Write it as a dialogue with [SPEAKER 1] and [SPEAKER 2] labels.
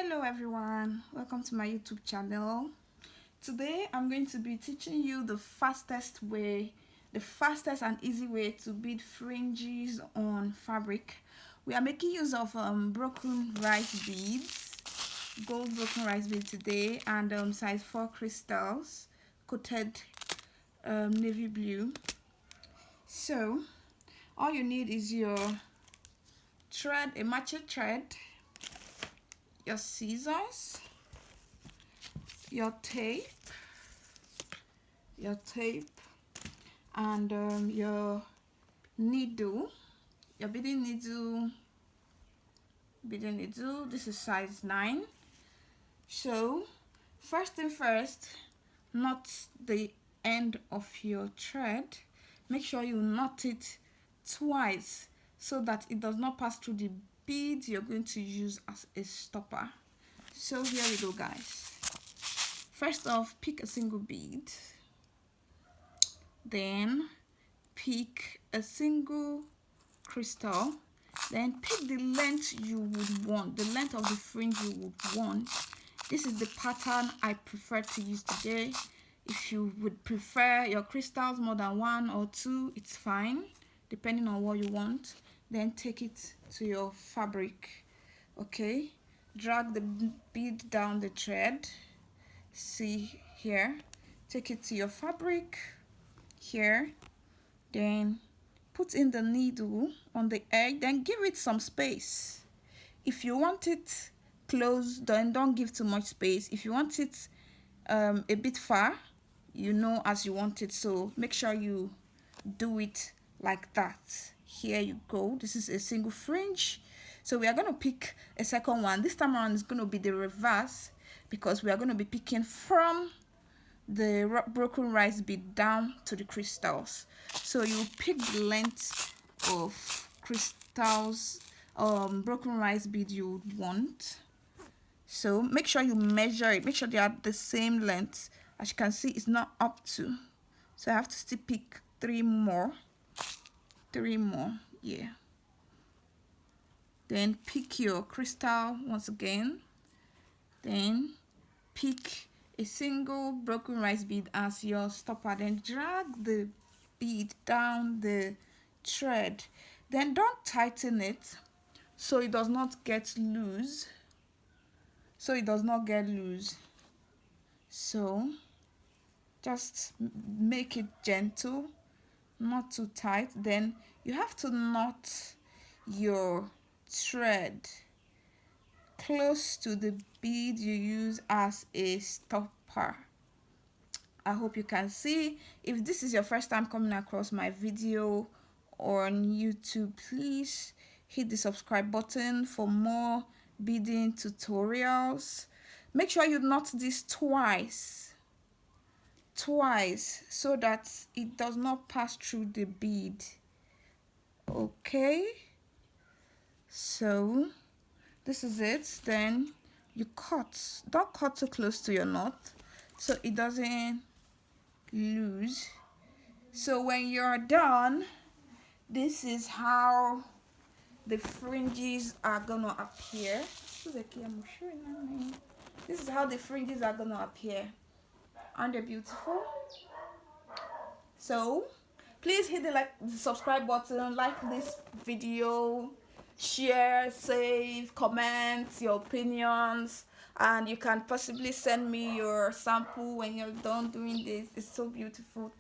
[SPEAKER 1] Hello everyone, welcome to my YouTube channel. Today I'm going to be teaching you the fastest and easy way to bead fringes on fabric. We are making use of broken rice beads, gold broken rice bead today, and size 4 crystals coated navy blue. So all you need is your thread, a matching thread, your scissors, your tape, and your needle, your beading needle. This is size 9. So first thing first, knot the end of your thread. Make sure you knot it twice so that it does not pass through the bead you're going to use as a stopper. So here we go, guys. First off, pick a single bead, then pick a single crystal, then pick the length you would want, the length of the fringe you would want. This is the pattern I prefer to use today. If you would prefer your crystals more than 1 or 2, it's fine, depending on what you want. Then take it to your fabric. Okay, drag the bead down the thread. See here, take it to your fabric here, then put in the needle on the edge, then give it some space. If you want it close, then don't give too much space. If you want it a bit far, you know, as you want it, so make sure you do it like that. Here you go. This is a single fringe. So we are going to pick a second one. This time around is going to be the reverse, because we are going to be picking from the broken rice bead down to the crystals. So you pick the length of crystals, broken rice bead you would want. So make sure you measure it. Make sure they are the same length. As you can see, it's not up to. So I have to still pick 3 more. 3 more, yeah. Then pick your crystal once again. Then pick a single broken rice bead as your stopper. Then drag the bead down the thread. Then don't tighten it so it does not get loose. So just make it gentle, not too tight. Then you have to knot your thread close to the bead you use as a stopper. I hope you can see. If this is your first time coming across my video on YouTube, please hit the subscribe button for more beading tutorials. Make sure you knot this twice so that it does not pass through the bead. Okay, so this is it. Then you cut. Don't cut too close to your knot so it doesn't lose. So when you're done, this is how the fringes are gonna appear. This is how the fringes are gonna appear. Aren't they beautiful? So please hit the subscribe button, like this video, share, save, comment your opinions, and you can possibly send me your sample when you're done doing this. It's so beautiful. Thank